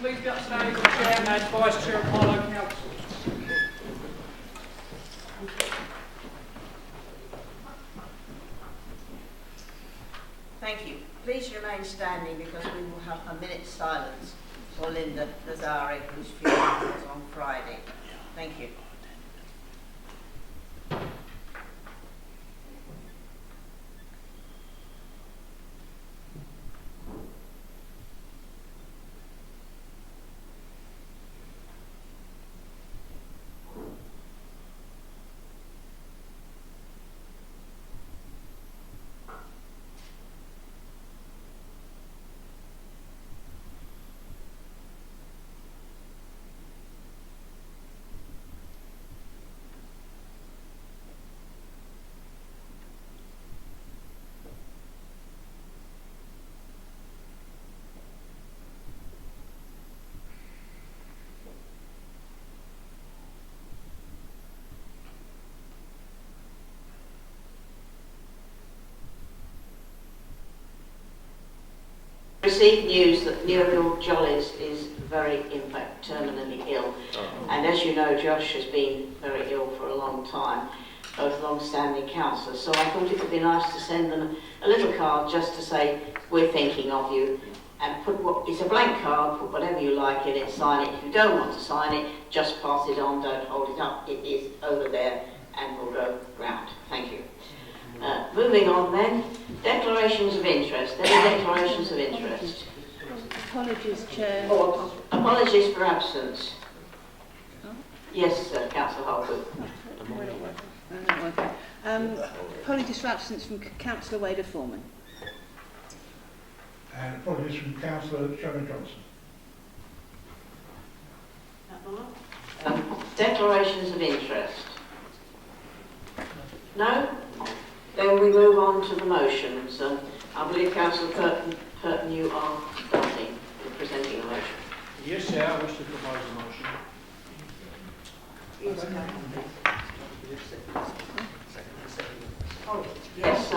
please be upstanding with the Chair and Vice Chair of Harlow Council. Thank you. Please remain standing because we will have a minute's silence for Linda Lazare, whose funeral was on Friday. Thank you. Received news that Muriel Jollies is very, in fact, terminally ill. And as you know, Josh has been very ill for a long time, both long-standing councillors. So I thought it would be nice to send them a little card just to say, we're thinking of you. And it's a blank card, put whatever you like in it, sign it. If you don't want to sign it, just pass it on, don't hold it up. It is over there and will go round. Thank you. Moving on then, declarations of interest. Any declarations of interest? Apologies, Chair. Or apologies for absence. Yes, Councillor Harlow. Apologies for absence from Councillor Wader Foreman. And apologies from Councillor Sharon Johnson. Declarations of interest. No? Then we move on to the motions. I believe Councillor Curtin, you are starting with presenting a motion. Yes, Chair, I wish to propose a motion. Yes,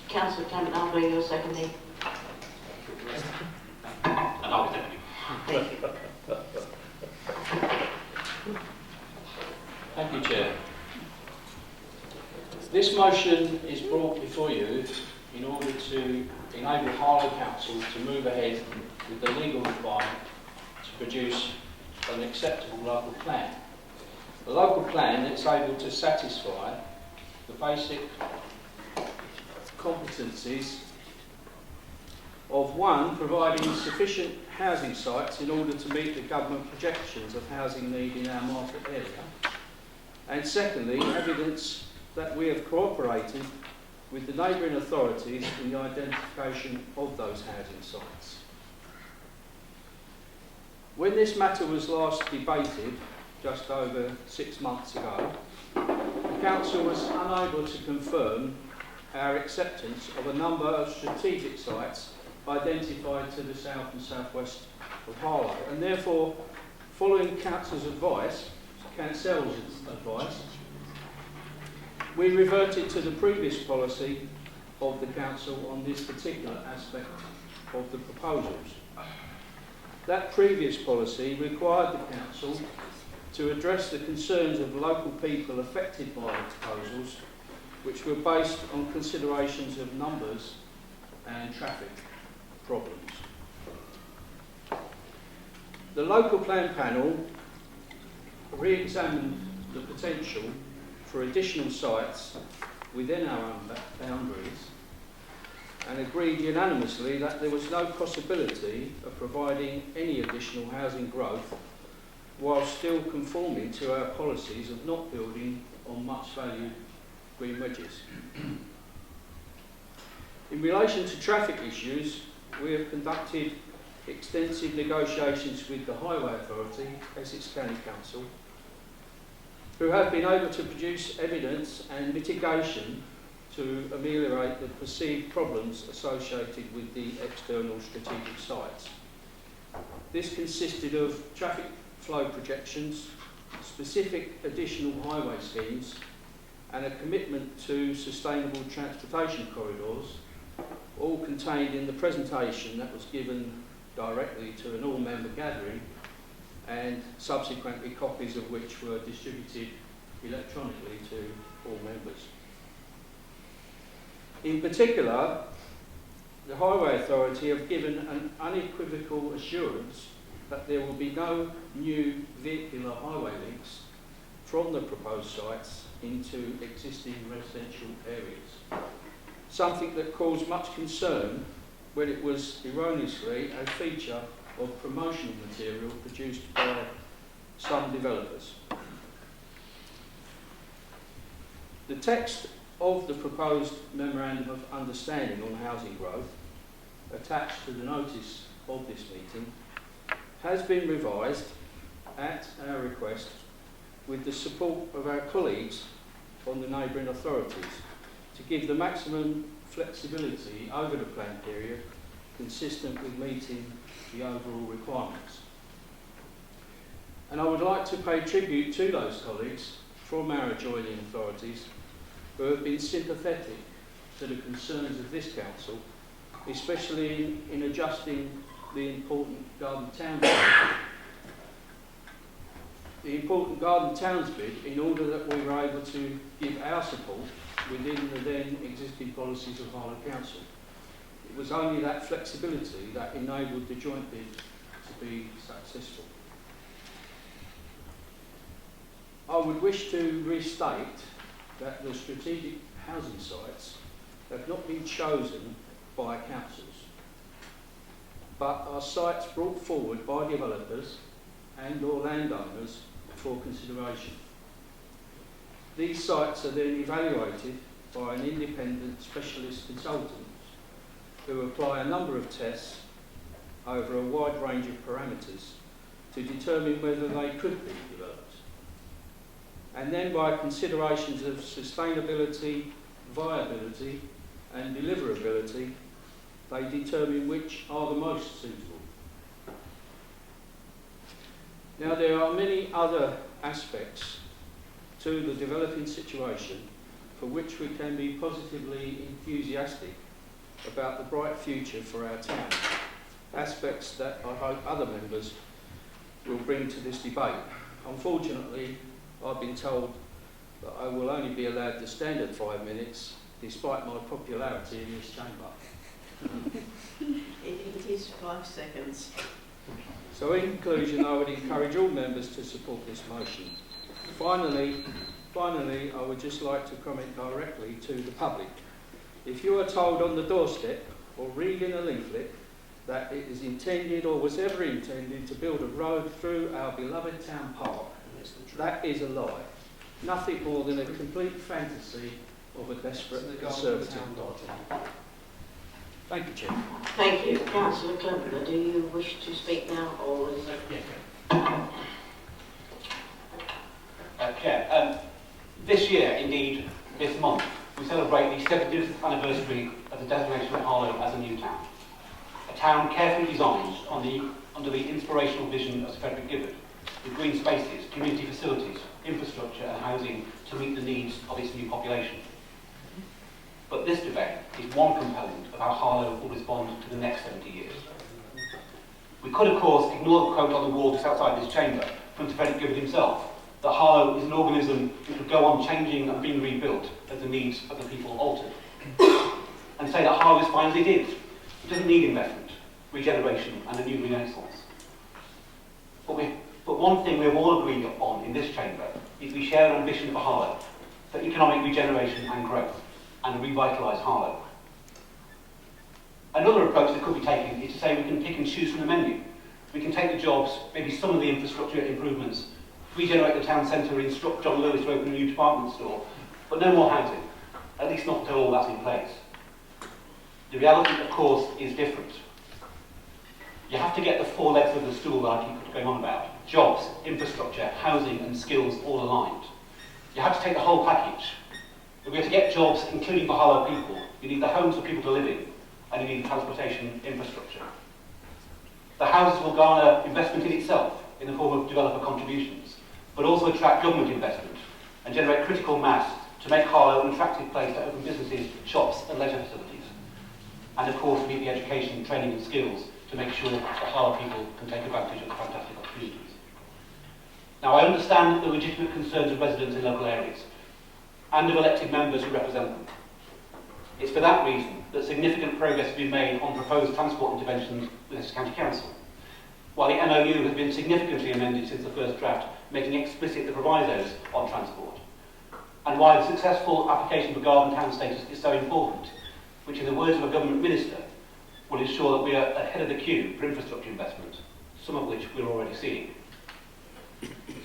Councillor Clement, I believe you're seconding. And I'll be seconding. Thank you. Thank you, Chair. This motion is brought before you in order to enable Harlow Council to move ahead with the legal requirement to produce an acceptable local plan. A local plan that's able to satisfy the basic competencies of one, providing sufficient housing sites in order to meet the government projections of housing need in our market area, and secondly, evidence that we have cooperated with the neighbouring authorities in the identification of those housing sites. When this matter was last debated, just over 6 months ago, the Council was unable to confirm our acceptance of a number of strategic sites identified to the south and southwest of Harlow, and therefore, following Council's advice, we reverted to the previous policy of the Council on this particular aspect of the proposals. That previous policy required the Council to address the concerns of local people affected by the proposals, which were based on considerations of numbers and traffic problems. The local plan panel re-examined the potential for additional sites within our own boundaries and agreed unanimously that there was no possibility of providing any additional housing growth while still conforming to our policies of not building on much valued green wedges. In relation to traffic issues, we have conducted extensive negotiations with the Highway Authority, Essex County Council, who have been able to produce evidence and mitigation to ameliorate the perceived problems associated with the external strategic sites. This consisted of traffic flow projections, specific additional highway schemes, and a commitment to sustainable transportation corridors, all contained in the presentation that was given directly to an all-member gathering, and subsequently copies of which were distributed electronically to all members. In particular, the Highway Authority have given an unequivocal assurance that there will be no new vehicular highway links from the proposed sites into existing residential areas, something that caused much concern when it was erroneously a feature of promotional material produced by some developers. The text of the proposed Memorandum of Understanding on Housing Growth, attached to the notice of this meeting, has been revised at our request with the support of our colleagues on the neighbouring authorities to give the maximum flexibility over the plan period consistent with meeting the overall requirements. And I would like to pay tribute to those colleagues from our adjoining authorities who have been sympathetic to the concerns of this council, especially in adjusting the important Garden Town bid in order that we were able to give our support within the then existing policies of Harlow Council. It was only that flexibility that enabled the joint bid to be successful. I would wish to restate that the strategic housing sites have not been chosen by councils, but are sites brought forward by developers and or landowners for consideration. These sites are then evaluated by an independent specialist consultant who apply a number of tests over a wide range of parameters to determine whether they could be developed. And then by considerations of sustainability, viability and deliverability, they determine which are the most suitable. Now, there are many other aspects to the developing situation for which we can be positively enthusiastic about the bright future for our town, aspects that I hope other members will bring to this debate. Unfortunately, I've been told that I will only be allowed the standard 5 minutes, despite my popularity in this chamber. It is 5 seconds. So in conclusion, I would encourage all members to support this motion. Finally, I would just like to comment directly to the public. If you are told on the doorstep or read in a leaflet that it is intended or was ever intended to build a road through our beloved town park, that is a lie. Nothing more than a complete fantasy of a desperate conservative party. Thank you, Chair. Thank you. Councillor Clemmer, do you wish to speak now, or is it... Chair, this year, indeed this month, we celebrate the 70th anniversary of the designation of Harlow as a new town. A town carefully designed under the inspirational vision of Sir Frederick Gibbard, with green spaces, community facilities, infrastructure and housing to meet the needs of its new population. But this debate is one component of how Harlow will respond to the next 70 years. We could, of course, ignore the quote on the wall just outside this chamber from Sir Frederick Gibbard himself, that Harlow is an organism which would go on changing and being rebuilt as the needs of the people altered. And say that Harlow is fine as it is. It doesn't need investment, regeneration and a new renaissance. But one thing we have all agreed upon in this chamber is we share an ambition for Harlow, for economic regeneration and growth, and revitalise Harlow. Another approach that could be taken is to say we can pick and choose from the menu. We can take the jobs, maybe some of the infrastructure improvements, regenerate the town centre, instruct John Lewis to open a new department store, but no more housing, at least not until all that's in place. The reality, of course, is different. You have to get the 4 legs of the stool that I keep going on about. Jobs, infrastructure, housing and skills all aligned. You have to take the whole package. If we're to get jobs, including for Harlow people, you need the homes for people to live in, and you need transportation infrastructure. The houses will garner investment in itself, in the form of developer contributions, but also attract government investment and generate critical mass to make Harlow an attractive place to open businesses, shops and leisure facilities. And of course, meet the education, training and skills to to make sure that Harlow people can take advantage of the fantastic opportunities. Now, I understand the legitimate concerns of residents in local areas and of elected members who represent them. It's for that reason that significant progress has been made on proposed transport interventions with this County Council. While the MOU has been significantly amended since the first draft, making explicit the provisos on transport, and why the successful application for garden town status is so important, which in the words of a government minister will ensure that we are ahead of the queue for infrastructure investment, some of which we're already seeing.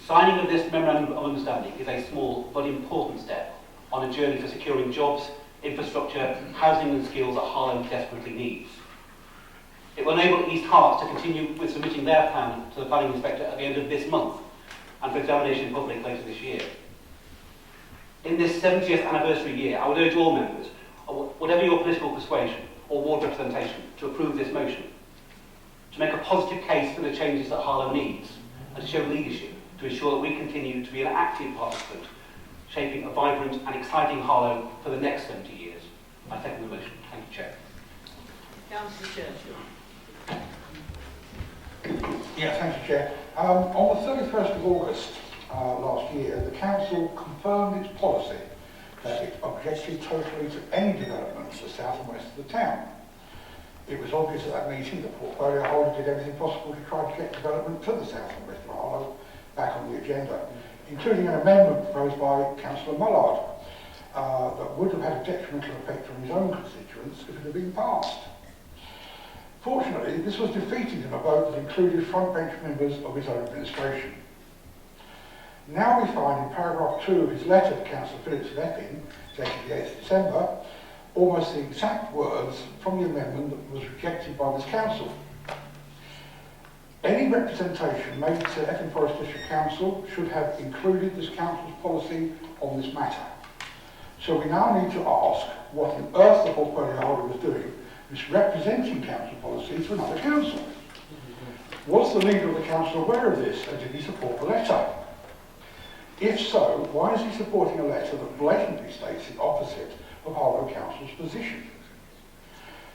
Signing of this Memorandum of Understanding is a small but important step on a journey for securing jobs, infrastructure, housing and skills that Harlow desperately needs. It will enable East Herts to continue with submitting their plan to the planning inspector at the end of this month and for examination in public later this year. In this 70th anniversary year, I would urge all members, whatever your political persuasion or ward representation, to approve this motion, to make a positive case for the changes that Harlow needs, and to show leadership to ensure that we continue to be an active participant, shaping a vibrant and exciting Harlow for the next 70 years. I second the motion. Thank you, Chair. Councillor Churchill. Yeah, thank you, Chair. On the 31st of August last year, the Council confirmed its policy that it objected totally to any developments to the south and west of the town. It was obvious at that meeting that the portfolio holder did everything possible to try to get development to the south and west of Harlow back on the agenda, including an amendment proposed by Councillor Mullard that would have had a detrimental effect on his own constituents if it had been passed. Fortunately, this was defeated in a vote that included front-bench members of his own administration. Now we find in paragraph 2 of his letter to Councillor Phillips of Epping, dated the 8th of December, almost the exact words from the amendment that was rejected by this council. Any representation made to Epping Forest District Council should have included this council's policy on this matter. So we now need to ask what on earth the portfolio holder was doing, misrepresenting council policy to another council. Was the leader of the council aware of this, and did he support the letter? If so, why is he supporting a letter that blatantly states the opposite of Harlow Council's position?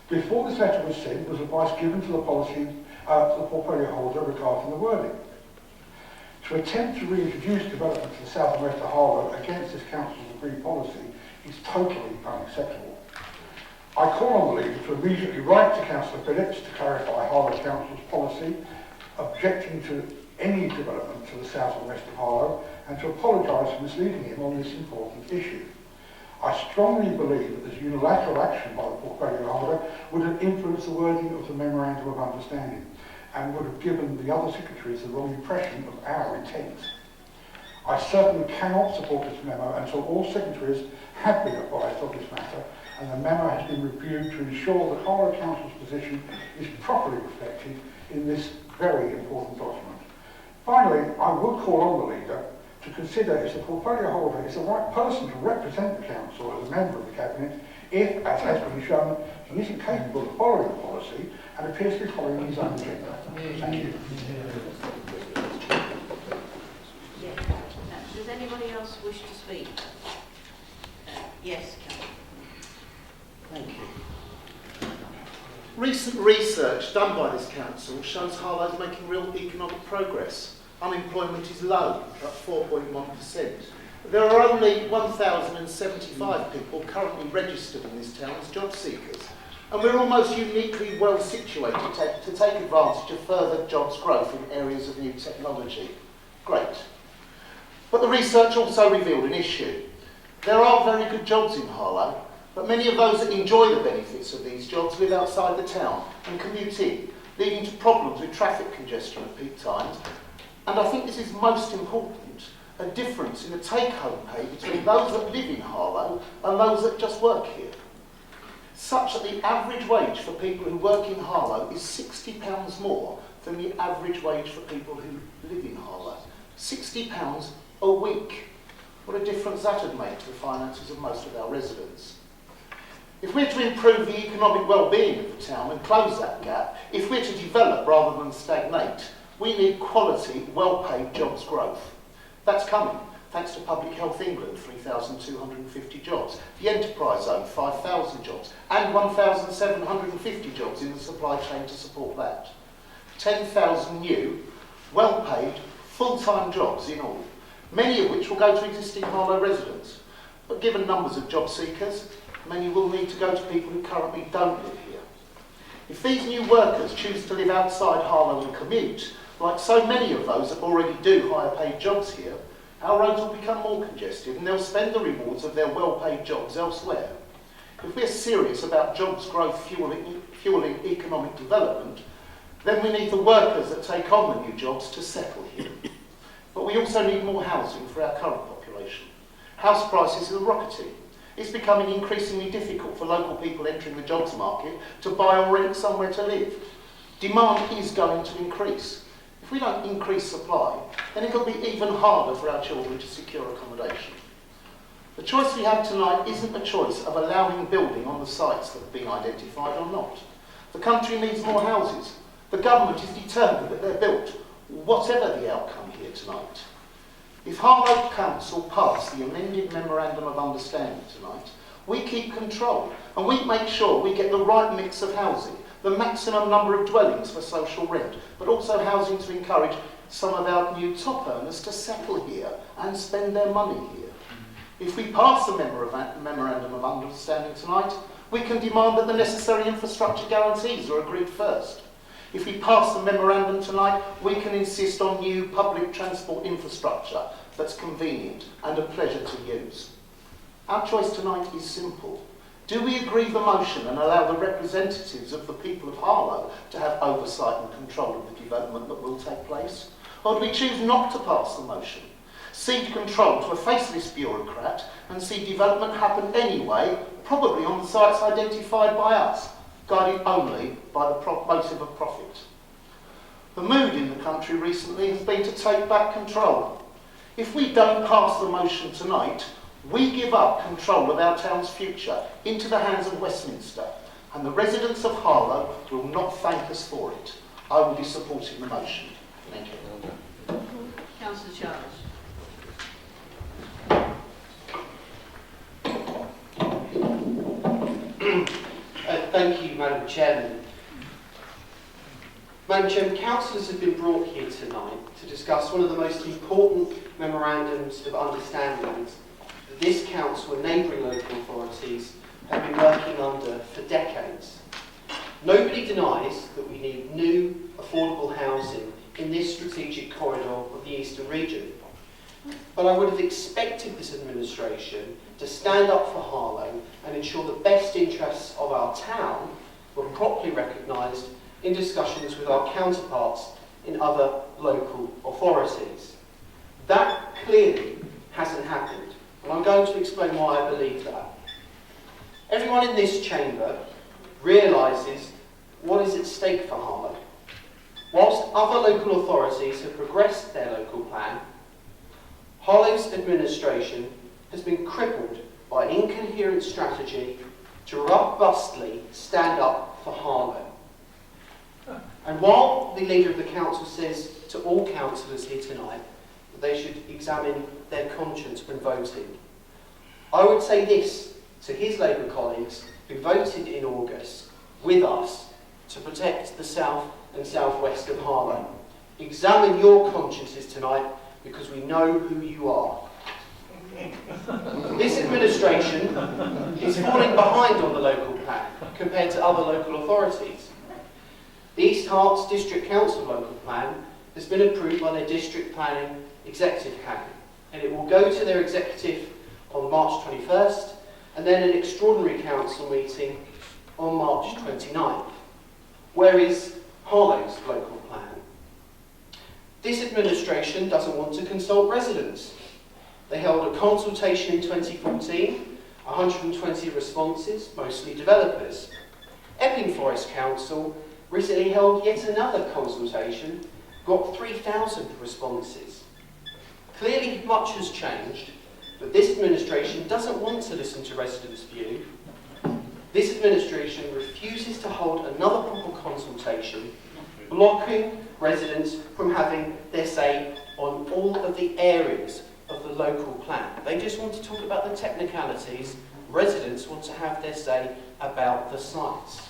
Before this letter was sent, was advice given to the portfolio holder regarding the wording. To attempt to reintroduce development to the south and west of Harlow against this council's agreed policy is totally unacceptable. I call on the leader to immediately write to Councillor Phillips to clarify Harlow Council's policy, objecting to any development to the south and west of Harlow, and to apologise for misleading him on this important issue. I strongly believe that this unilateral action by the portfolio holder would have influenced the wording of the Memorandum of Understanding and would have given the other signatories the wrong impression of our intent. I certainly cannot support this memo until all signatories have been advised of this matter and the memo has been reviewed to ensure that Harlow Council's position is properly reflected in this very important document. Finally, I would call on the leader to consider if the portfolio holder is the right person to represent the council as a member of the cabinet if, as has been shown, he isn't capable of following the policy and appears to be following his own agenda. Thank you. Does anybody else wish to speak? Yes, Councillor. Thank you. Recent research done by this council shows Harlow's making real economic progress. Unemployment is low, at 4.1%. There are only 1,075 people currently registered in this town as job seekers, and we're almost uniquely well situated to take advantage of further jobs growth in areas of new technology. Great. But the research also revealed an issue. There are very good jobs in Harlow, but many of those that enjoy the benefits of these jobs live outside the town and commute in, leading to problems with traffic congestion at peak times. And I think this is most important, a difference in the take-home pay between those that live in Harlow and those that just work here. Such that the average wage for people who work in Harlow is £60 more than the average wage for people who live in Harlow. £60 a week. What a difference that would make to the finances of most of our residents. If we're to improve the economic well-being of the town and close that gap, if we're to develop rather than stagnate, we need quality, well-paid jobs growth. That's coming, thanks to Public Health England, 3,250 jobs. The Enterprise Zone, 5,000 jobs. And 1,750 jobs in the supply chain to support that. 10,000 new, well-paid, full-time jobs in all, many of which will go to existing Harlow residents. But given numbers of job seekers, many will need to go to people who currently don't live here. If these new workers choose to live outside Harlow and commute, like so many of those that already do higher paid jobs here, our roads will become more congested and they'll spend the rewards of their well-paid jobs elsewhere. If we're serious about jobs growth fuelling economic development, then we need the workers that take on the new jobs to settle here. But we also need more housing for our current population. House prices are rocketing. It's becoming increasingly difficult for local people entering the jobs market to buy or rent somewhere to live. Demand is going to increase. If we don't increase supply, then it'll be even harder for our children to secure accommodation. The choice we have tonight isn't a choice of allowing building on the sites that have been identified or not. The country needs more houses. The government is determined that they're built, whatever the outcome here tonight. If Harlow Council pass the amended Memorandum of Understanding tonight, we keep control and we make sure we get the right mix of housing, the maximum number of dwellings for social rent, but also housing to encourage some of our new top earners to settle here and spend their money here. If we pass the Memorandum of Understanding tonight, we can demand that the necessary infrastructure guarantees are agreed first. If we pass the memorandum tonight, we can insist on new public transport infrastructure that's convenient and a pleasure to use. Our choice tonight is simple. Do we agree the motion and allow the representatives of the people of Harlow to have oversight and control of the development that will take place? Or do we choose not to pass the motion, cede control to a faceless bureaucrat and see development happen anyway, probably on the sites identified by us, guided only by the motive of profit? The mood in the country recently has been to take back control. If we don't pass the motion tonight, we give up control of our town's future into the hands of Westminster, and the residents of Harlow will not thank us for it. I will be supporting the motion. Thank you. Councillor Charles. Thank you, Madam Chairman. Madam Chairman, councillors have been brought here tonight to discuss one of the most important memorandums of understandings that this council and neighbouring local authorities have been working under for decades. Nobody denies that we need new, affordable housing in this strategic corridor of the eastern region. But I would have expected this administration to stand up for Harlow and ensure the best interests of our town were properly recognised in discussions with our counterparts in other local authorities. That clearly hasn't happened, and I'm going to explain why I believe that. Everyone in this chamber realises what is at stake for Harlow. Whilst other local authorities have progressed their local plan, Harlow's administration has been crippled by an incoherent strategy to robustly stand up for Harlow. And while the leader of the council says to all councillors here tonight that they should examine their conscience when voting, I would say this to his Labour colleagues who voted in August with us to protect the south and southwest of Harlow. Examine your consciences tonight, because we know who you are. This administration is falling behind on the local plan compared to other local authorities. The East Herts District Council local plan has been approved by their District Planning Executive Cabinet, and it will go to their executive on March 21st, and then an extraordinary council meeting on March 29th. Where is Harlow's local plan? This administration doesn't want to consult residents. They held a consultation in 2014, 120 responses, mostly developers. Epping Forest Council recently held yet another consultation, got 3,000 responses. Clearly much has changed, but this administration doesn't want to listen to residents' view. This administration refuses to hold another proper consultation, blocking residents from having their say on all of the areas of the local plan. They just want to talk about the technicalities. Residents want to have their say about the sites.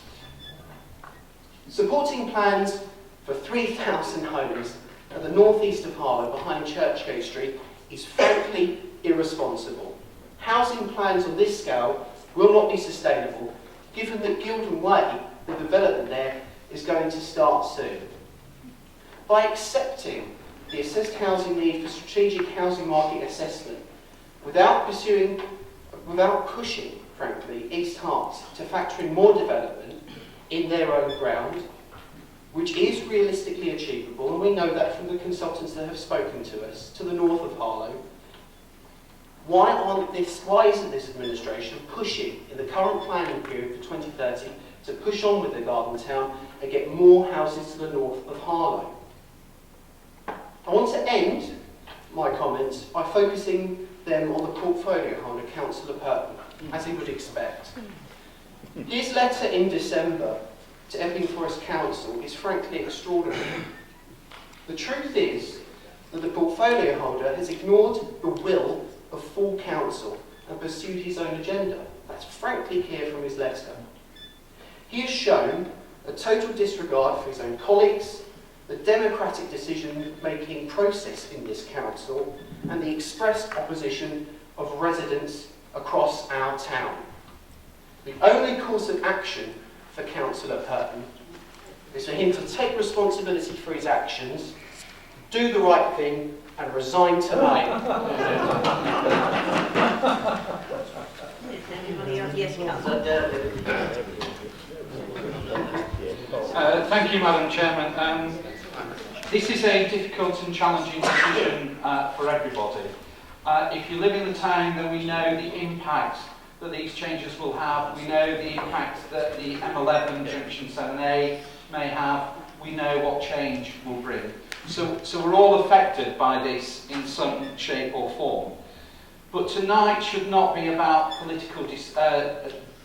Supporting plans for 3,000 homes at the northeast of Harlow behind Churchgate Street is frankly irresponsible. Housing plans on this scale will not be sustainable, given that Gildon Way, the development there, is going to start soon. By accepting the assessed housing need for strategic housing market assessment, without pushing, frankly, East Herts to factor in more development in their own ground, which is realistically achievable, and we know that from the consultants that have spoken to us, to the north of Harlow. Why isn't this administration pushing in the current planning period for 2030 to push on with the Garden Town and get more houses to the north of Harlow? I want to end my comments by focusing them on the portfolio holder, Councillor Purton, as he would expect. His letter in December to Epping Forest Council is frankly extraordinary. The truth is that the portfolio holder has ignored the will of full council and pursued his own agenda. That's frankly clear from his letter. He has shown a total disregard for his own colleagues, the democratic decision-making process in this council, and the expressed opposition of residents across our town. The only course of action for Councillor Purton is for him to take responsibility for his actions, do the right thing, and resign tonight. Anybody else? Yes, Councillor Derby. Thank you, Madam Chairman. This is a difficult and challenging decision for everybody. If you live in the town, then we know the impact that these changes will have. We know the impact that the M11 Junction 7A may have. We know what change will bring. So we're all affected by this in some shape or form. But tonight should not be about political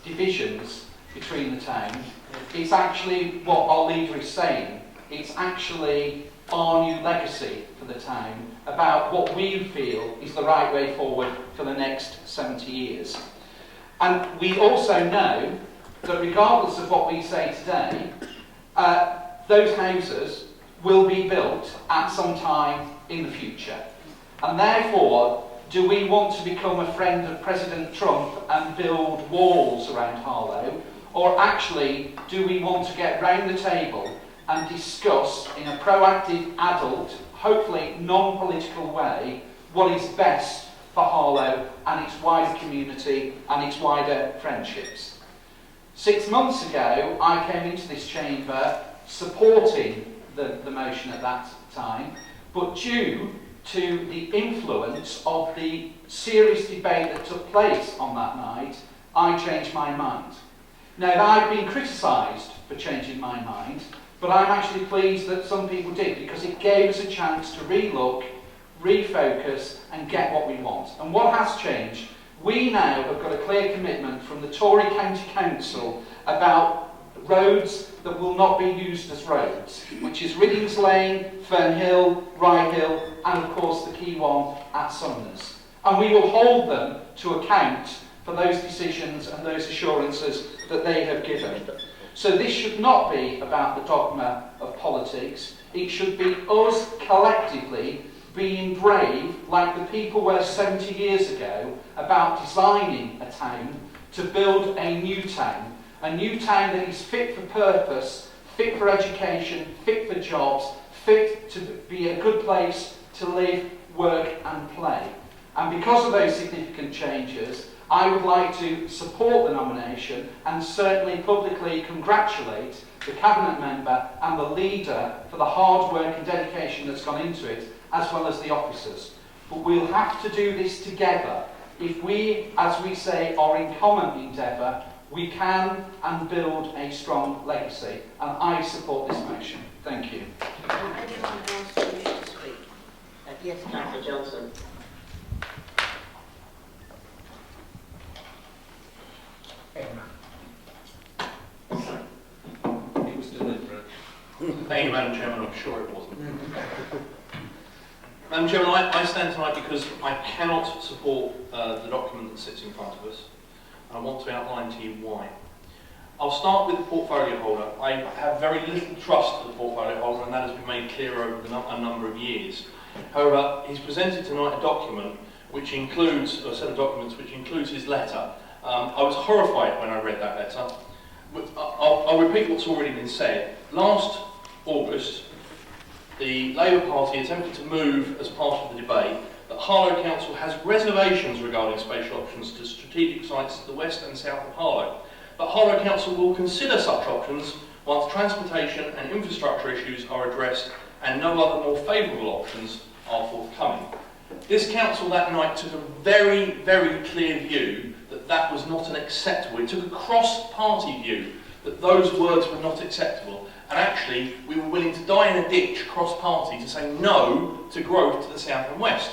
divisions between the town. It's actually what our leader is saying. It's actually our new legacy for the town about what we feel is the right way forward for the next 70 years. And we also know that regardless of what we say today, those houses will be built at some time in the future. And therefore, do we want to become a friend of President Trump and build walls around Harlow? Or actually, do we want to get round the table and discuss in a proactive, adult, hopefully non-political way, what is best for Harlow and its wider community and its wider friendships? 6 months ago, I came into this chamber supporting the motion at that time, but due to the influence of the serious debate that took place on that night, I changed my mind. Now, I've been criticised for changing my mind, but I'm actually pleased that some people did, because it gave us a chance to relook, refocus and get what we want. And what has changed? We now have got a clear commitment from the Tory County Council about roads that will not be used as roads, which is Riddings Lane, Fernhill, Rye Hill, and of course the key one at Sumners. And we will hold them to account for those decisions and those assurances that they have given. So this should not be about the dogma of politics. It should be us collectively being brave, like the people were 70 years ago, about designing a town to build a new town that is fit for purpose, fit for education, fit for jobs, fit to be a good place to live, work and play. And because of those significant changes, I would like to support the nomination and certainly publicly congratulate the Cabinet member and the leader for the hard work and dedication that's gone into it, as well as the officers. But we'll have to do this together. If we, as we say, are in common endeavour, we can and build a strong legacy. And I support this motion. Thank you. Anyone else who wishes to speak? Yes, Councillor Johnson. Thank you, Madam Chairman. I'm sure it wasn't. Madam Chairman, I stand tonight because I cannot support the document that sits in front of us, and I want to outline to you why. I'll start with the portfolio holder. I have very little trust for the portfolio holder, and that has been made clear over a number of years. However, he's presented tonight a document which includes, a set of documents which includes his letter. I was horrified when I read that letter. I'll repeat what's already been said. Last August, the Labour Party attempted to move, as part of the debate, that Harlow Council has reservations regarding spatial options to strategic sites to the west and south of Harlow. But Harlow Council will consider such options once transportation and infrastructure issues are addressed and no other more favourable options are forthcoming. This council that night took a very, very clear view that that was not an acceptable. It took a cross-party view that those words were not acceptable. And actually, we were willing to die in a ditch cross-party to say no to growth to the south and west.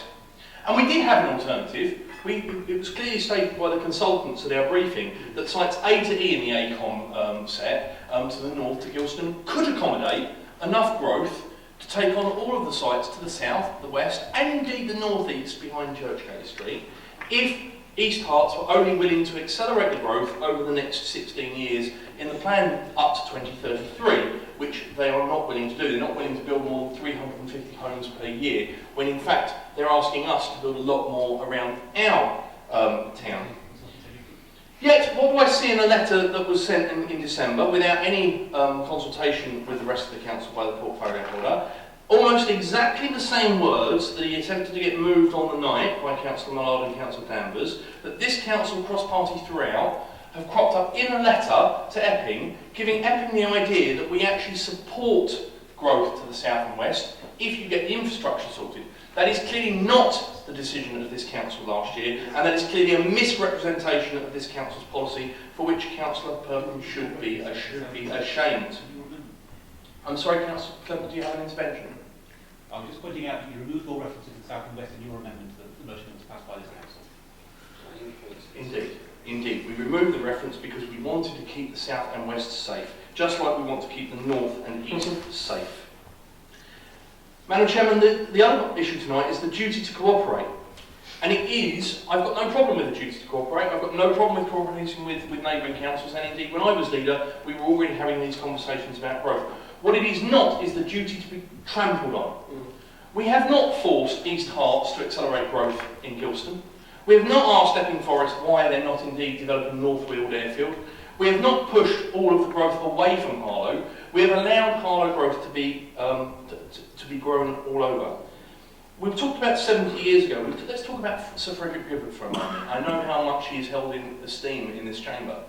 And we did have an alternative. It was clearly stated by the consultants at our briefing that sites A to E in the ACOM set to the north to Gilston could accommodate enough growth to take on all of the sites to the south, the west, and indeed the northeast behind Churchgate Street, if East Herts were only willing to accelerate the growth over the next 16 years in the plan up to 2033, which they are not willing to do. They're not willing to build more than 350 homes per year, when in fact they're asking us to build a lot more around our town. Yet, what do I see in a letter that was sent in December without any consultation with the rest of the council by the portfolio holder? Almost exactly the same words that he attempted to get moved on the night by Councillor Mullard and Councillor Danvers, that this council cross-party throughout have cropped up in a letter to Epping, giving Epping the idea that we actually support growth to the south and west if you get the infrastructure sorted. That is clearly not the decision of this council last year, and that is clearly a misrepresentation of this council's policy, for which Councillor Perkins should be ashamed. I'm sorry, Councillor Clement, do you have an intervention? I'm just pointing out that you removed all references to the south and west in your amendment to the motion that was passed by this council. Indeed. We removed the reference because we wanted to keep the south and west safe, just like we want to keep the north and east safe. Madam Chairman, the other issue tonight is the duty to cooperate. And it is, I've got no problem with the duty to cooperate, I've got no problem with cooperating with neighbouring councils, and indeed when I was leader we were already having these conversations about growth. What it is not is the duty to be trampled on. We have not forced East Herts to accelerate growth in Gilston. We have not asked Epping Forest why they're not indeed developing North Weald Airfield. We have not pushed all of the growth away from Harlow. We have allowed Harlow growth to be grown all over. We talked about 70 years ago. Let's talk about Sir Frederick Gibbard for a moment. I know how much he is held in esteem in this chamber.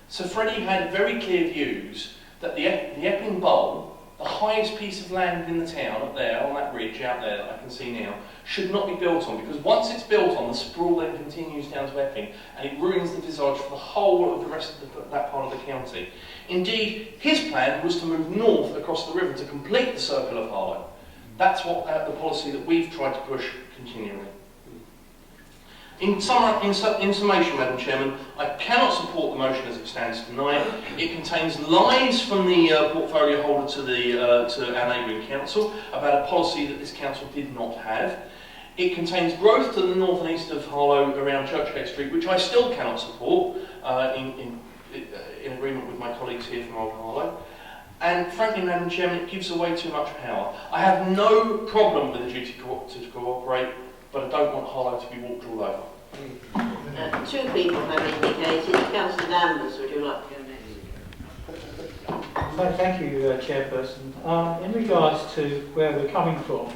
Sir Freddie had very clear views that the Epping Bowl, the highest piece of land in the town up there, on that ridge out there that I can see now, should not be built on, because once it's built on, the sprawl then continues down to Epping, and it ruins the visage for the whole of the rest of that part of the county. Indeed, his plan was to move north across the river to complete the circle of Harlow. That's what the policy that we've tried to push continually. In summation, Madam Chairman, I cannot support the motion as it stands tonight. It contains lies from the portfolio holder to our neighbouring council about a policy that this council did not have. It contains growth to the north and east of Harlow around Churchgate Street, which I still cannot support in agreement with my colleagues here from Old Harlow. And frankly, Madam Chairman, it gives away too much power. I have no problem with the duty to cooperate, but I don't want Harlow to be walked all over. Two people have indicated. Councillor Danvers, would you like to go next? Thank you, Chairperson. In regards to where we're coming from,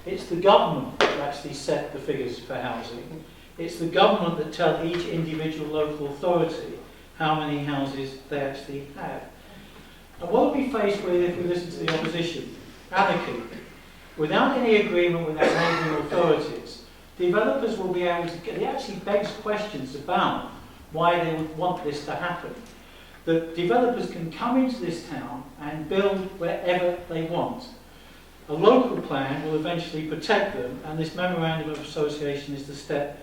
it's the government that actually set the figures for housing. It's the government that tell each individual local authority how many houses they actually have. And what are we faced with if we listen to the opposition? Anarchy. Without any agreement with our neighbouring authorities, developers will be able to get, it actually begs questions about why they would want this to happen. That developers can come into this town and build wherever they want. A local plan will eventually protect them, and this memorandum of association is the step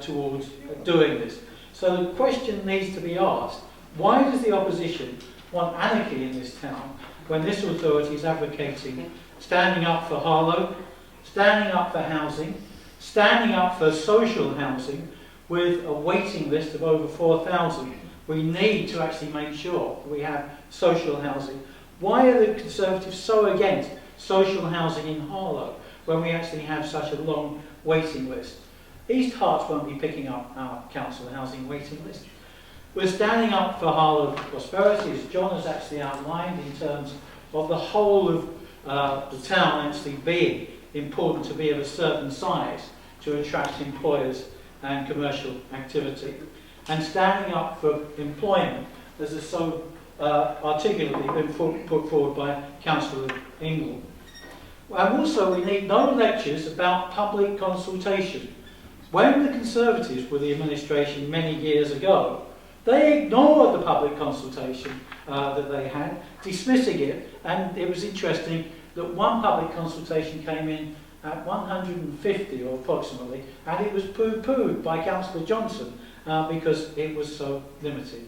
towards doing this. So the question needs to be asked, why does the opposition want anarchy in this town when this authority is advocating standing up for Harlow, standing up for housing, standing up for social housing with a waiting list of over 4,000. We need to actually make sure that we have social housing. Why are the Conservatives so against social housing in Harlow when we actually have such a long waiting list? East Herts won't be picking up our council housing waiting list. We're standing up for Harlow prosperity, as John has actually outlined, in terms of the whole of the town actually being important to be of a certain size to attract employers and commercial activity. And standing up for employment, as is so articulately been put forward by Councillor Ingle. And also we need no lectures about public consultation. When the Conservatives were the administration many years ago, they ignored the public consultation that they had, dismissing it, and it was interesting that one public consultation came in at 150 or approximately, and it was pooh-poohed by Councillor Johnson because it was so limited.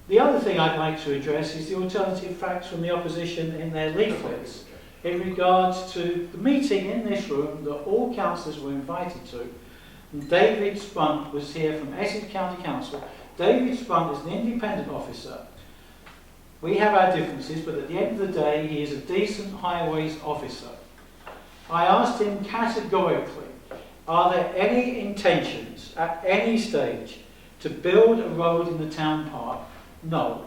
The other thing I'd like to address is the alternative facts from the opposition in their leaflets in regards to the meeting in this room that all councillors were invited to. And David Spunt was here from Essex County Council. David Spunt is an independent officer. We have our differences, but at the end of the day, he is a decent highways officer. I asked him categorically, are there any intentions at any stage to build a road in the town park? No.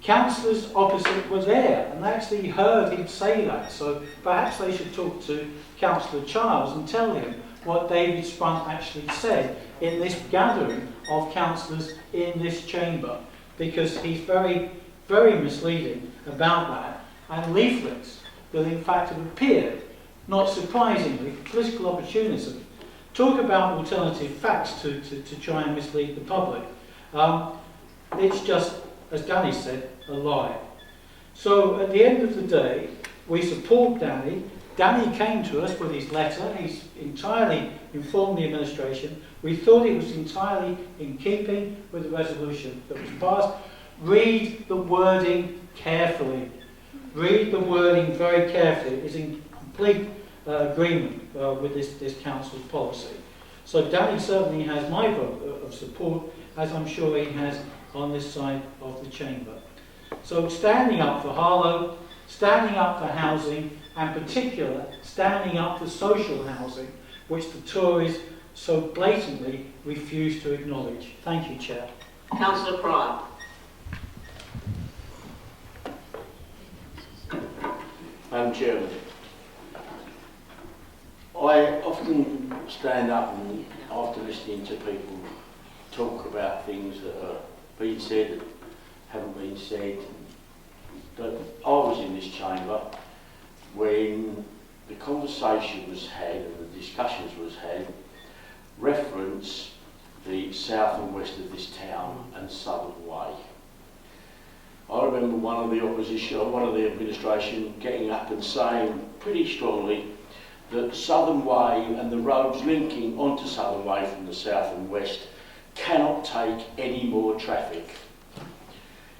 Councillors opposite were there and they actually heard him say that, so perhaps they should talk to Councillor Childs and tell him what David Spunt actually said in this gathering of councillors in this chamber, because he's very, very misleading about that, and leaflets that in fact have appeared, not surprisingly, political opportunism, talk about alternative facts to try and mislead the public. It's just, as Danny said, a lie. So at the end of the day, we support Danny. Danny came to us with his letter. He's entirely informed the administration. We thought it was entirely in keeping with the resolution that was passed. Read the wording carefully. Read the wording very carefully. It is in complete agreement with this council's policy. So Danny certainly has my vote of support, as I'm sure he has on this side of the chamber. So standing up for Harlow, standing up for housing, and particularly standing up for social housing, which the Tories so blatantly refuse to acknowledge. Thank you, Chair. Councillor Pryor. Madam Chairman, I often stand up and after listening to people talk about things that are being said, that haven't been said, that I was in this chamber when the conversation was had and the discussions was had, reference the south and west of this town and Southern Way. I remember one of the opposition, or one of the administration getting up and saying pretty strongly that Southern Way and the roads linking onto Southern Way from the south and west cannot take any more traffic.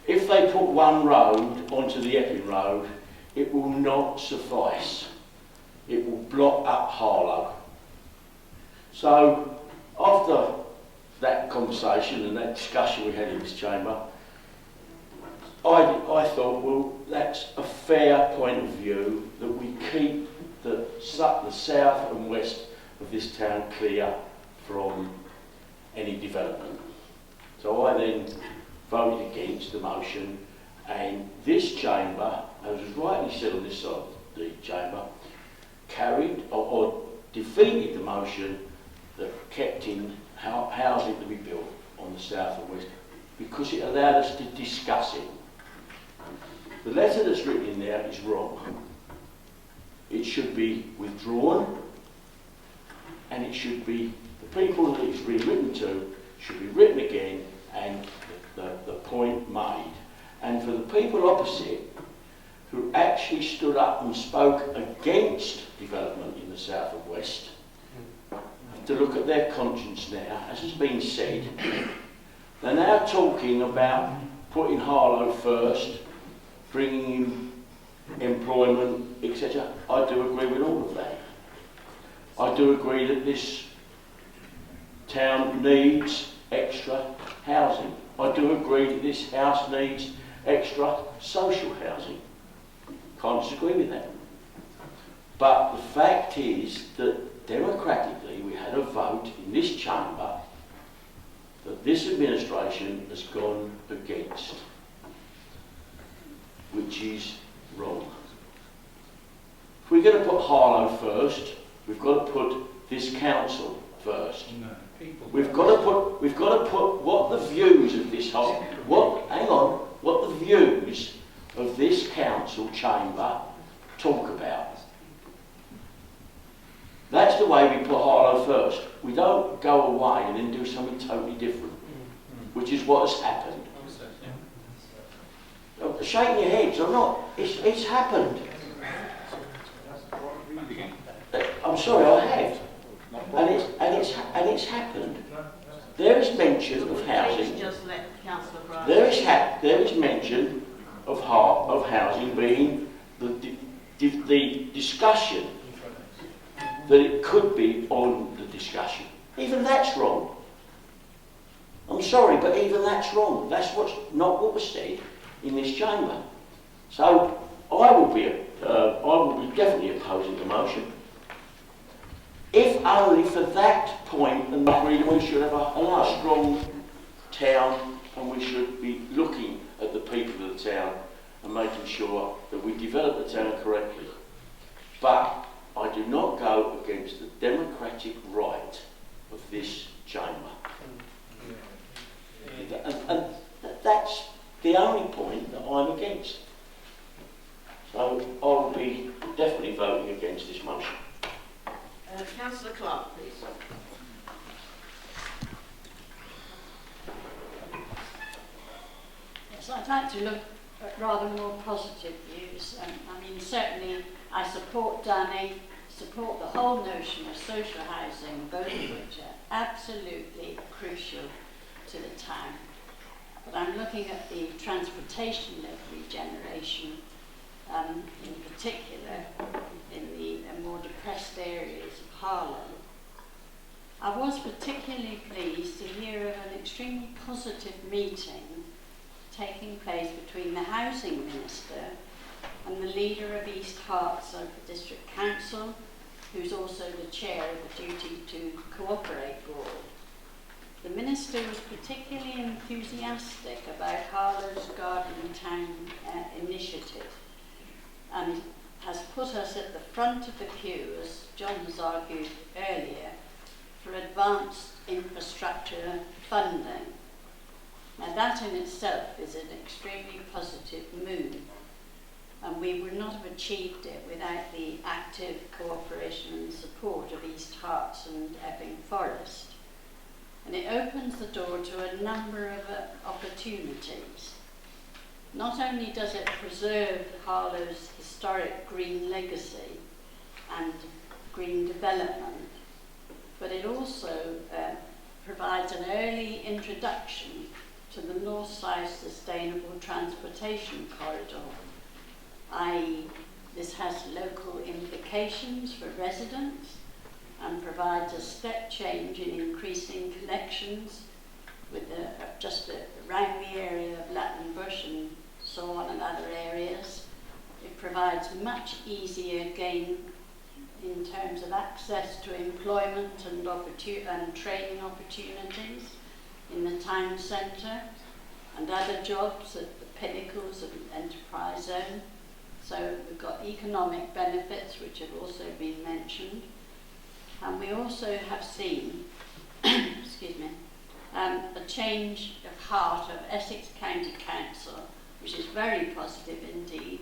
If they put one road onto the Epping Road, it will not suffice. It will block up Harlow. So after that conversation and that discussion we had in this chamber, I thought, well, that's a fair point of view that we keep the south and west of this town clear from any development. So I then voted against the motion, and this chamber, as was rightly said on this side of the chamber, carried or defeated the motion that kept in housing to be built on the south and west, because it allowed us to discuss it. The letter that's written in there is wrong. It should be withdrawn, and it should be, the people that it's been written to should be written again and the point made. And for the people opposite who actually stood up and spoke against development in the south and west, have to look at their conscience now. As has been said, they're now talking about putting Harlow first, bringing him employment, etc. I do agree with all of that. I do agree that this town needs extra housing. I do agree that this house needs extra social housing. Can't disagree with that. But the fact is that democratically we had a vote in this chamber that this administration has gone against, which is wrong. If we're going to put Harlow first, we've got to put this council first. We've got to put what the views of this whole, what the views of this council chamber talk about. That's the way we put Harlow first. We don't go away and then do something totally different, which is what has happened. Shaking your heads, I'm not. It's happened. I'm sorry, I have. And it's happened. There is mention of housing. Just let Councillor Brian. There is mention of housing being the discussion that it could be on the discussion. Even that's wrong. I'm sorry, but even that's wrong. That's not what was said in this chamber. So I will be definitely opposing the motion. If only for that point, and that really we should have a strong town, and we should be looking at the people of the town and making sure that we develop the town correctly. But I do not go against the democratic right of this chamber. And that's the only point that I'm against. So I will be definitely voting against this motion. Councillor Clark, please. Yes, I'd like to look at rather more positive views. I mean, certainly I support Danny, support the whole notion of social housing, both of which are absolutely crucial to the town. But I'm looking at the transportation-led regeneration, in particular in the more depressed areas of Harlow. I was particularly pleased to hear of an extremely positive meeting taking place between the Housing Minister and the leader of East Herts of the District Council, who's also the chair of the Duty to Cooperate Board. The Minister was particularly enthusiastic about Harlow's Garden Town initiative and has put us at the front of the queue, as John has argued earlier, for advanced infrastructure funding. Now that in itself is an extremely positive move, and we would not have achieved it without the active cooperation and support of East Herts and Epping Forest. And it opens the door to a number of opportunities. Not only does it preserve Harlow's historic green legacy and green development, but it also provides an early introduction to the North-South Sustainable Transportation Corridor, i.e. this has local implications for residents and provides a step change in increasing connections with just around the area of Latin Bush and so on and other areas. It provides much easier gain in terms of access to employment and training opportunities in the town centre and other jobs at the pinnacles of the enterprise zone. So we've got economic benefits which have also been mentioned. And we also have seen excuse me, a change of heart of Essex County Council, which is very positive indeed,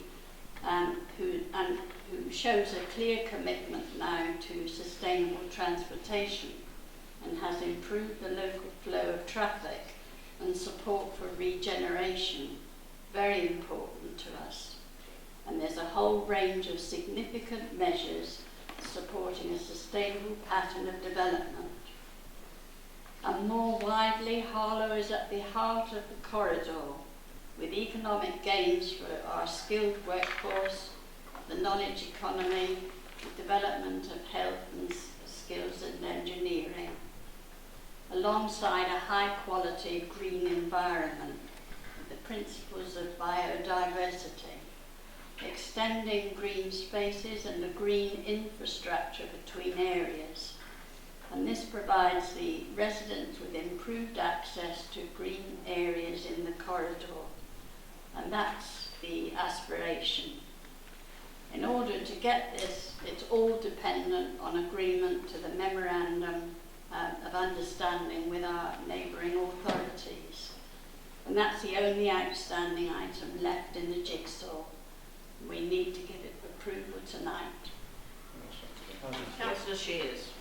who shows a clear commitment now to sustainable transportation and has improved the local flow of traffic and support for regeneration, very important to us. And there's a whole range of significant measures supporting a sustainable pattern of development. And more widely, Harlow is at the heart of the corridor, with economic gains for our skilled workforce, the knowledge economy, the development of health and skills and engineering, alongside a high-quality green environment, the principles of biodiversity, extending green spaces and the green infrastructure between areas. And this provides the residents with improved access to green areas in the corridor. And that's the aspiration. In order to get this, it's all dependent on agreement to the memorandum of understanding with our neighbouring authorities. And that's the only outstanding item left in the jigsaw. We need to give it approval tonight. Councillor Shears.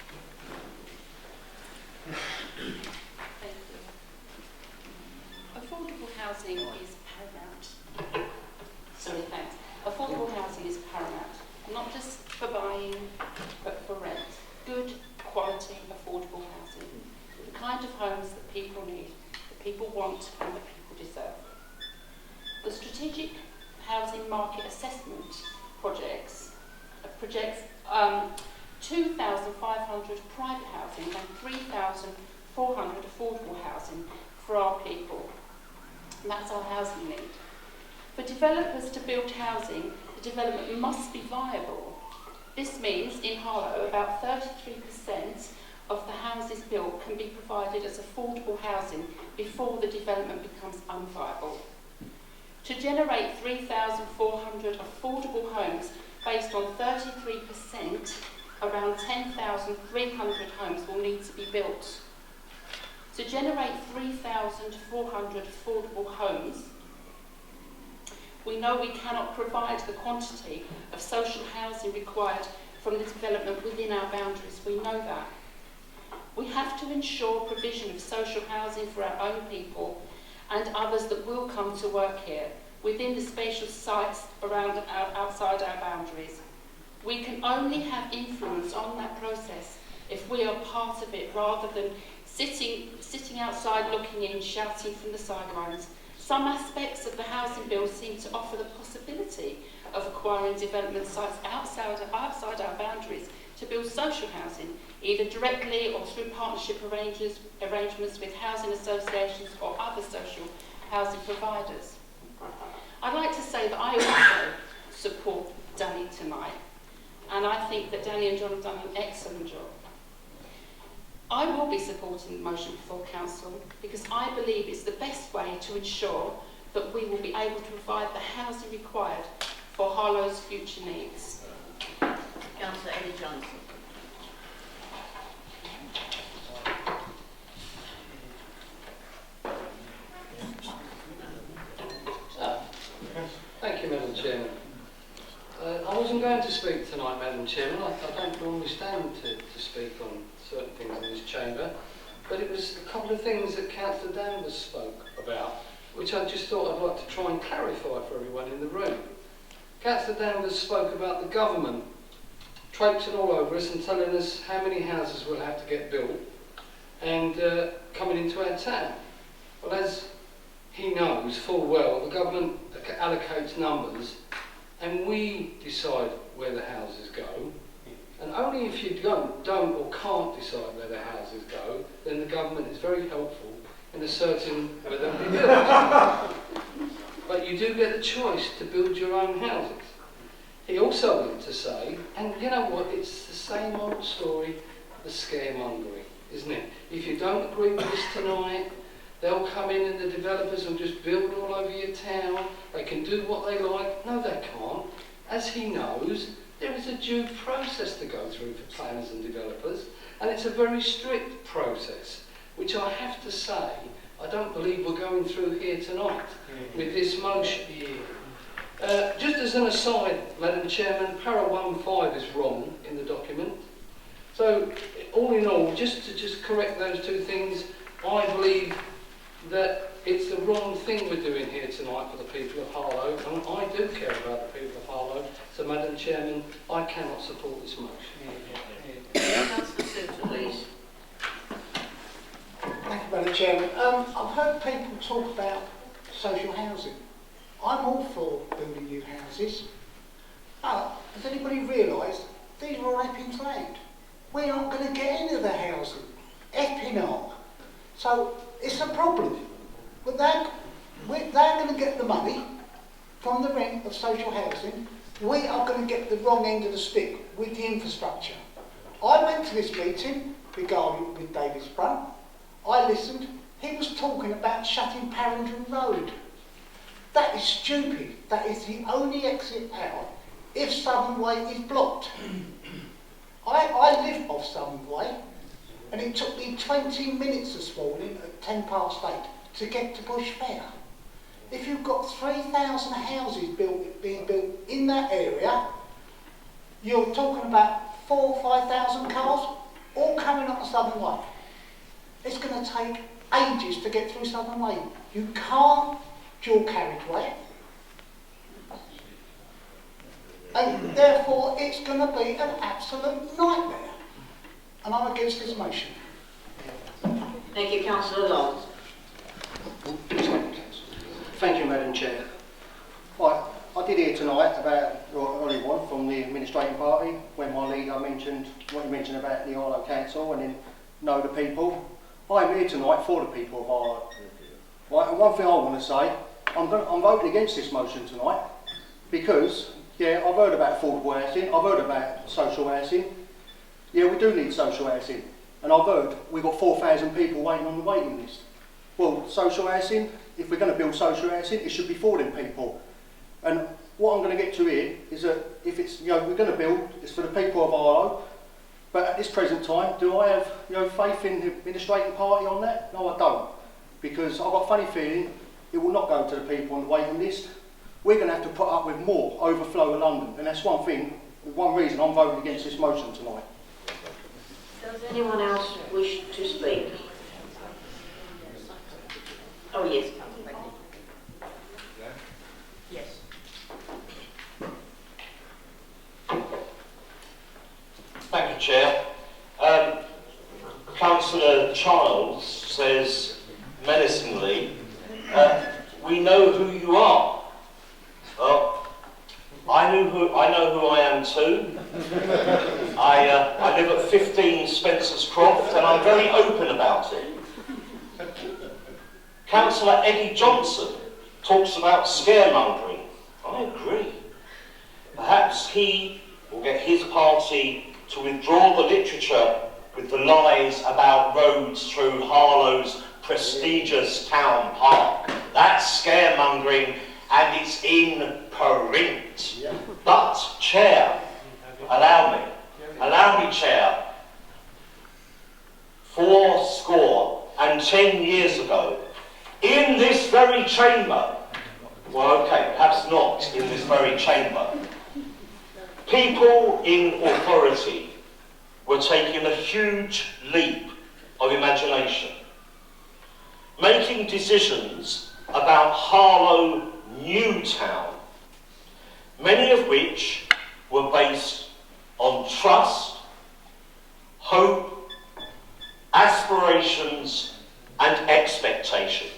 Thank you. Affordable housing is paramount. Sorry, thanks. Affordable housing is paramount, not just for buying, but for rent. Good, quality, affordable housing. The kind of homes that people need, that people want, and that people deserve. The strategic housing market assessment projects 2,500 private housing and 3,400 affordable housing for our people. And that's our housing need. For developers to build housing, the development must be viable. This means in Harlow about 33% of the houses built can be provided as affordable housing before the development becomes unviable. To generate 3,400 affordable homes based on 33%, around 10,300 homes will need to be built. To generate 3,400 affordable homes, we know we cannot provide the quantity of social housing required from the development within our boundaries. We know that. We have to ensure provision of social housing for our own people and others that will come to work here within the spacious sites around outside our boundaries. We can only have influence on that process if we are part of it rather than sitting outside looking in, shouting from the sidelines. Some aspects of the housing bill seem to offer the possibility of acquiring development sites outside our boundaries to build social housing, either directly or through partnership arrangements with housing associations or other social housing providers. I'd like to say that I also support Danny tonight, and I think that Danny and John have done an excellent job. I will be supporting the motion before Council because I believe it's the best way to ensure that we will be able to provide the housing required for Harlow's future needs. Councillor Eddie Johnson. Thank you, Madam Chairman. I wasn't going to speak tonight, Madam Chairman. I don't normally stand to speak on certain things in this chamber, but it was a couple of things that Councillor Danvers spoke about, which I just thought I'd like to try and clarify for everyone in the room. Councillor Danvers spoke about the government traipsing all over us and telling us how many houses we'll have to get built and coming into our town. Well, as he knows full well, the government allocates numbers and we decide where the houses go. And only if you don't or can't decide where the houses go, then the government is very helpful in asserting where they'll be built. But you do get the choice to build your own houses. He also went to say, and you know what, it's the same old story, the scaremongering, isn't it? If you don't agree with this tonight, they'll come in and the developers will just build all over your town. They can do what they like. No, they can't. As he knows, there is a due process to go through for planners and developers, and it's a very strict process, which I have to say, I don't believe we're going through here tonight with this motion. Just as an aside, Madam Chairman, para 1.5 is wrong in the document. So, all in all, just to correct those two things, I believe that it's the wrong thing we're doing here tonight for the people of Harlow, and I do care about the people of Harlow. So, Madam Chairman, I cannot support this motion. Councillor Suter, please. Thank you, Madam Chairman. I've heard people talk about social housing. I'm all for building new houses, but has anybody realised these were Epping's land? We're not going to get any of the housing. Epping are. So it's a problem. But they're going to get the money from the rent of social housing. We are going to get the wrong end of the stick with the infrastructure. I went to this meeting regarding with David Sprung. I listened. He was talking about shutting Parrington Road. That is stupid. That is the only exit out if Southern Way is blocked. I live off Southern Way, and it took me 20 minutes this morning at 8:10 to get to Bush Fair. If you've got 3,000 houses being built in that area, you're talking about 4,000 or 5,000 cars all coming up the Southern Way. It's going to take ages to get through Southern Way. You can't dual carriageway. And therefore it's going to be an absolute nightmare. And I'm against this motion. Thank you, Councillor Long. Thank you, Madam Chair. Right, I did hear tonight about Ollie from the administrating party when my leader mentioned what he mentioned about the Harlow Council and then know the people. I'm here tonight for the people of Harlow. Right, and one thing I want to say, I'm voting against this motion tonight because, yeah, I've heard about affordable housing, I've heard about social housing. Yeah, we do need social housing. And I've heard we've got 4,000 people waiting on the waiting list. Well, social housing, if we're going to build social housing, it should be for them people. And what I'm going to get to here is that if it's, we're going to build, it's for the people of Harlow. But at this present time, do I have, faith in the administrating party on that? No, I don't. Because I've got a funny feeling it will not go to the people on the waiting list. We're going to have to put up with more overflow of London. And that's one reason I'm voting against this motion tonight. Does anyone else wish to speak? Oh, yes. Yes. Thank you, Chair. Councillor Childs says menacingly, we know who you are. Well, I know who I am too. I live at 15 Spencer's Croft and I'm very open about it. Councillor Eddie Johnson talks about scaremongering. I agree. Perhaps he will get his party to withdraw the literature with the lies about roads through Harlow's prestigious town park. That's scaremongering and it's in print. But, Chair, allow me, Chair, 10 years ago, in this very chamber, well, okay, perhaps not in this very chamber, people in authority were taking a huge leap of imagination, making decisions about Harlow New Town, many of which were based on trust, hope, aspirations and expectations.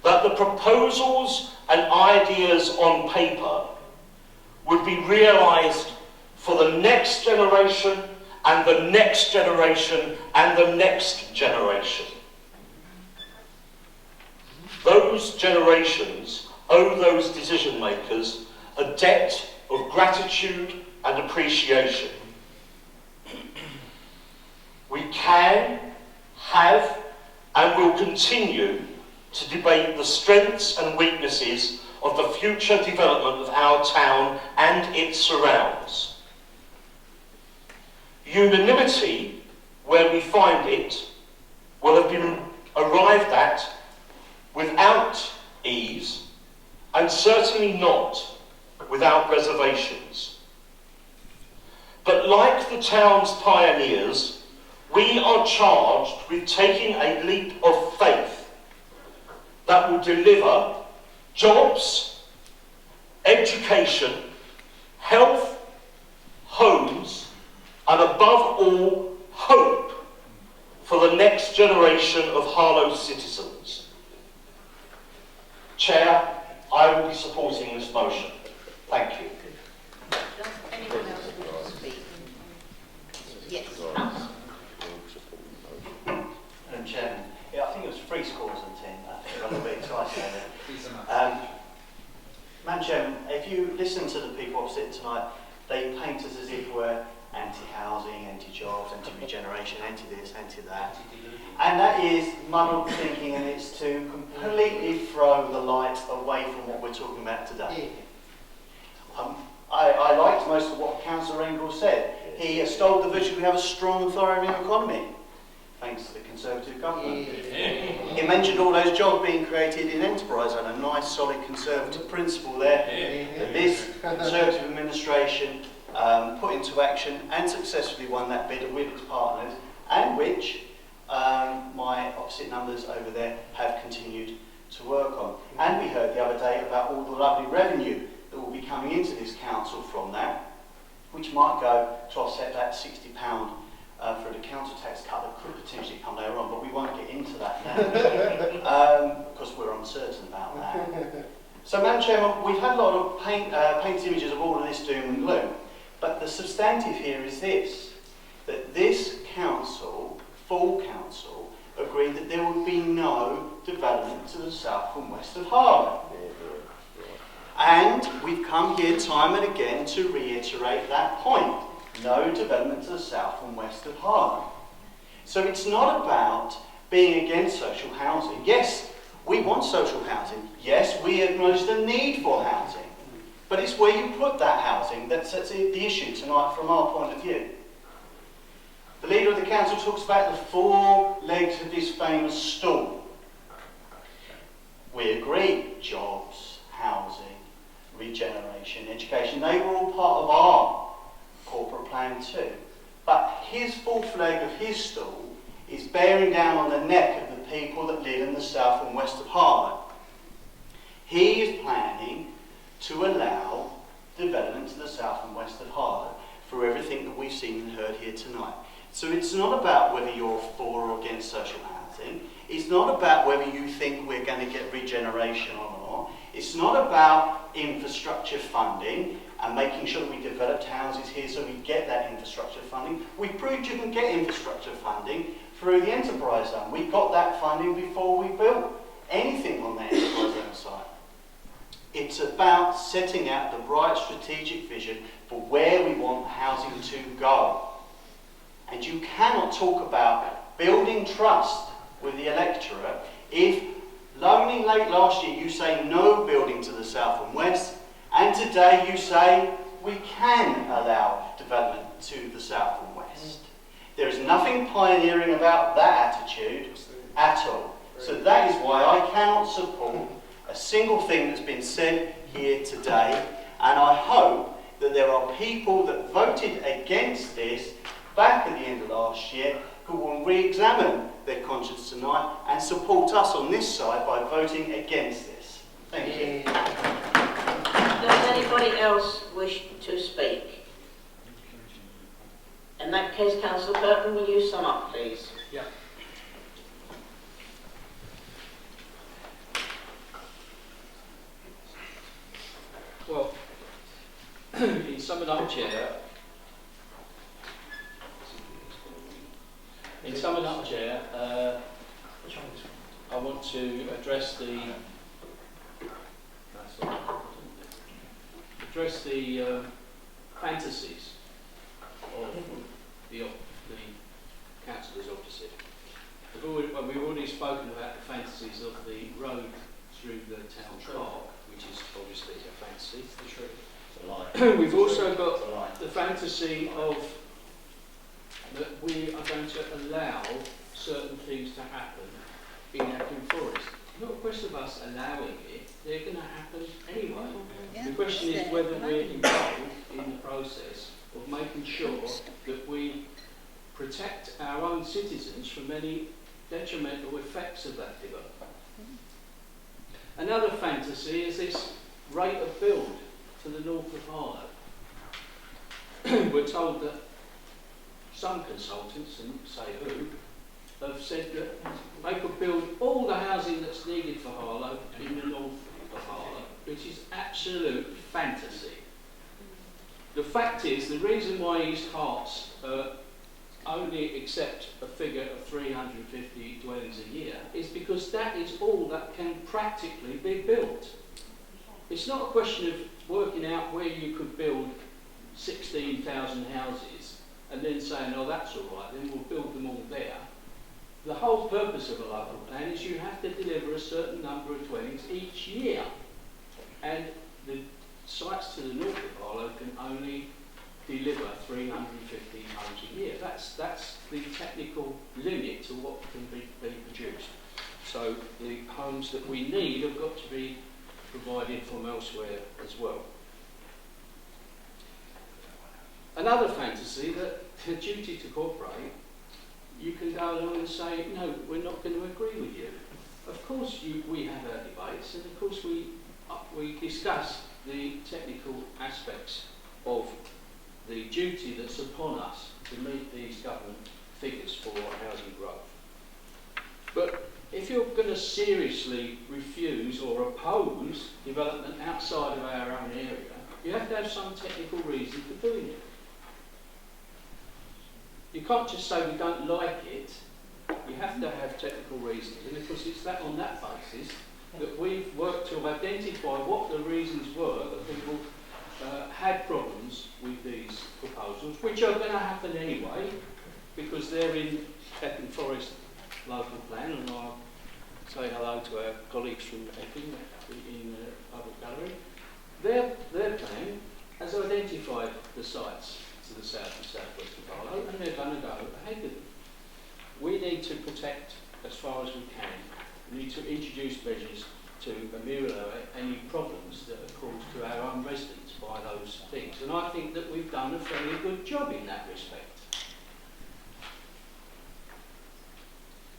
That the proposals and ideas on paper would be realised for the next generation and the next generation and the next generation. Those generations owe those decision makers a debt of gratitude and appreciation. We can, have and will continue to debate the strengths and weaknesses of the future development of our town and its surrounds. Unanimity, where we find it, will have been arrived at without ease and certainly not without reservations. But like the town's pioneers, we are charged with taking a leap of faith that will deliver jobs, education, health, homes, and above all, hope for the next generation of Harlow citizens. Chair, I will be supporting this motion. Thank you. they paint us as if we're anti-housing, anti-jobs, anti-regeneration, anti-this, anti-that. And that is muddled thinking, and it's to completely throw the light away from what we're talking about today. I liked most of what Councillor Engel said. He stole the vision we have a strong and thriving economy, thanks to the Conservative government. He mentioned all those jobs being created in enterprise, and a nice solid Conservative principle there that this Conservative administration put into action and successfully won that bid with its partners, and which my opposite numbers over there have continued to work on. And we heard the other day about all the lovely revenue that will be coming into this council from that, which might go to offset that £60 for the council tax cut that could potentially come later on, but we won't get into that now because we're uncertain about that. So, Madam Chairman, we've had a lot of painted images of all of this doom and gloom, but the substantive here is this, that this council, full council, agreed that there would be no development to the south and west of Harlow. And we've come here time and again to reiterate that point. No development to the south and west of Harlow. So it's not about being against social housing. Yes, we want social housing. Yes, we acknowledge the need for housing. But it's where you put that housing that's the issue tonight from our point of view. The leader of the council talks about the 4 legs of this famous stool. We agree, jobs, housing, regeneration, education, they were all part of our corporate plan too. But his 4th leg of his stool is bearing down on the neck of the people that live in the south and west of Harlow. He is planning to allow development to the south and west of Harlow for everything that we've seen and heard here tonight. So it's not about whether you're for or against social housing. It's not about whether you think we're going to get regeneration or not. It's not about infrastructure funding and making sure that we developed houses here so we get that infrastructure funding. We proved you can get infrastructure funding through the enterprise zone. We got that funding before we built anything on the enterprise zone site. It's about setting out the right strategic vision for where we want housing to go. And you cannot talk about building trust with the electorate if only late last year you say no building to the south and west, and today you say we can allow development to the south and west. There is nothing pioneering about that attitude at all. So that is why I cannot support a single thing that's been said here today, and I hope that there are people that voted against this back at the end of last year who will re-examine their conscience tonight and support us on this side by voting against this. Thank you. Does anybody else wish to speak? In that case, Councillor Burton, will you sum up, please? Yeah. Well, in summing up, Chair, I want to address the fantasies of the councillors opposite. We've already spoken about the fantasies of the road through the town park, which is obviously a fantasy. We've also got the fantasy of that we are going to allow certain things to happen in Epping Forest. It's not a question of us allowing it, they're going to happen anyway. The question is whether we're involved in the process of making sure that we protect our own citizens from any detrimental effects of that development. Another fantasy is this rate of build to the north of Harlow. We're told that some consultants, and say who, have said that they could build all the housing that's needed for Harlow in the north of Harlow, which is absolute fantasy. The fact is, the reason why East Herts only accept a figure of 350 dwellings a year is because that is all that can practically be built. It's not a question of working out where you could build 16,000 houses and then saying, oh, that's all right, then we'll build them all there. The whole purpose of a local plan is you have to deliver a certain number of dwellings each year. And the sites to the north of Harlow can only deliver 315 homes a year. That's the technical limit to what can be produced. So the homes that we need have got to be provided from elsewhere as well. Another fantasy, that the duty to cooperate, you can go along and say, no, we're not going to agree with you. Of course we have our debates, and of course we discuss the technical aspects of the duty that's upon us to meet these government figures for housing growth. But if you're going to seriously refuse or oppose development outside of our own area, you have to have some technical reason for doing it. You can't just say we don't like it. You have to have technical reasons, and of course it's that on that basis that we've worked to identify what the reasons were that people had problems with these proposals, which are going to happen anyway, because they're in Epping Forest local plan, and I'll say hello to our colleagues from Epping in the public gallery. Their plan has identified the sites to the south and southwest of Harlow, and they're going to go ahead with them. We need to protect as far as we can. We need to introduce measures to ameliorate any problems that are caused to our own residents by those things. And I think that we've done a fairly good job in that respect.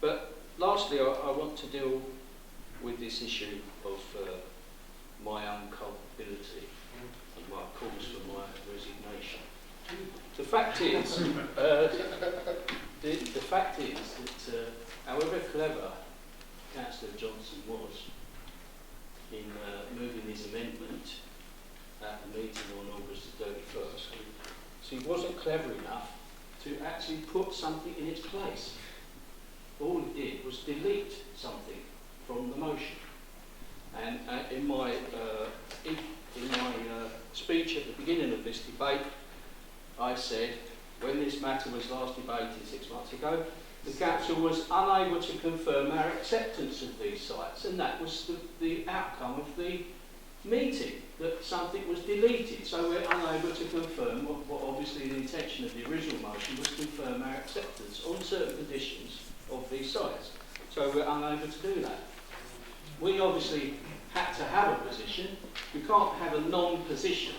But lastly, I want to deal with this issue of my own culpability and my cause for my resignation. The fact is, the fact is that however clever Councillor Johnson was in moving his amendment at the meeting on August the 31st, so he wasn't clever enough to actually put something in its place. All he did was delete something from the motion. And in my speech at the beginning of this debate, I said, when this matter was last debated 6 months ago, the Council was unable to confirm our acceptance of these sites, and that was the outcome of the meeting, that something was deleted. So we're unable to confirm what obviously the intention of the original motion was, confirm our acceptance on certain conditions of these sites. So we're unable to do that. We obviously had to have a position. We can't have a non-position,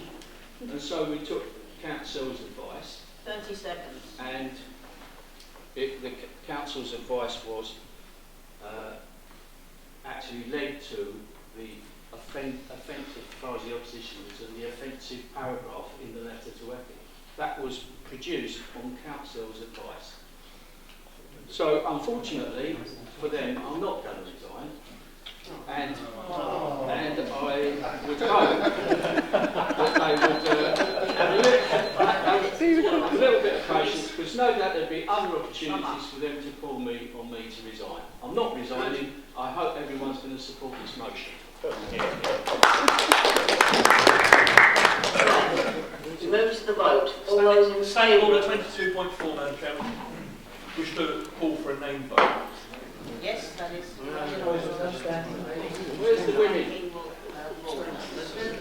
and so we took Council's advice. 30 seconds. And the Council's advice was actually led to the offensive, as far as the opposition was, and the offensive paragraph in the letter to Epping. That was produced on Council's advice. So, unfortunately for them, I'm not going to resign. And I would hope that they would have a little bit of patience, because no doubt there'd be other opportunities for them to call me on me to resign. I'm not resigning. I hope everyone's going to support this motion. We move to the vote. All those in Standing favour? order 22.4, Madam Chairman. We should do a call for a name vote. Yes, that is. Where's the women?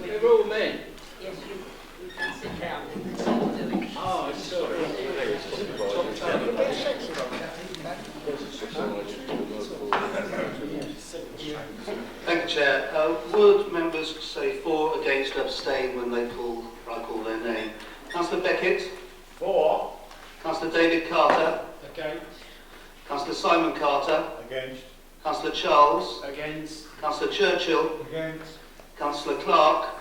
They're all men. Yes, you can sit down. Oh, sorry. Thank you, Chair. Would members say for, against, abstain when I call their name? Councillor Beckett? For. Councillor David Carter? Against. Councillor Simon Carter? Against. Councillor Charles? Against. Councillor Churchill? Against. Councillor Clark?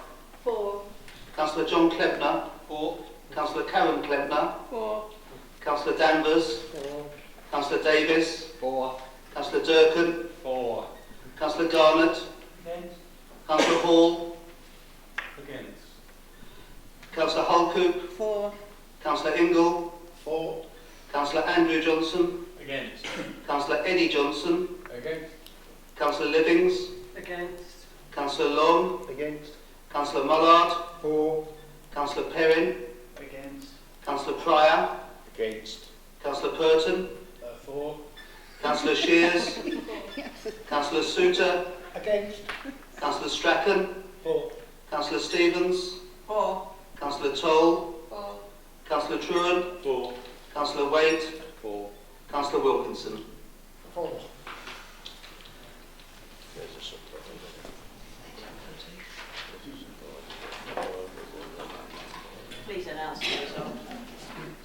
For. Councillor John Klebner? For. Councillor Karen Klebner? For. Councillor Danvers? For. Councillor Davis? For. Councillor Durkin? For. Councillor Garnett? Against. Councillor Hall? Against. Councillor Holcoop? For. Councillor Ingle? For. Councillor Andrew Johnson? Against. Councillor Eddie Johnson? Against. Councillor Livings? Against. Councillor Long? Against. Councillor Mullard? For. Councillor Perrin? Pryor, Against. Councillor Purton, For. Councillor Shears, Councillor Souter, Against? Councillor Strachan, For. Councillor Stevens, For. Councillor Toll, For. Councillor Truan, For. Councillor Wade, For. Councillor Wilkinson. For. Please announce the result.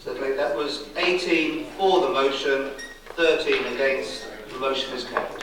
So that was 18 for the motion, 13 against. The motion is carried.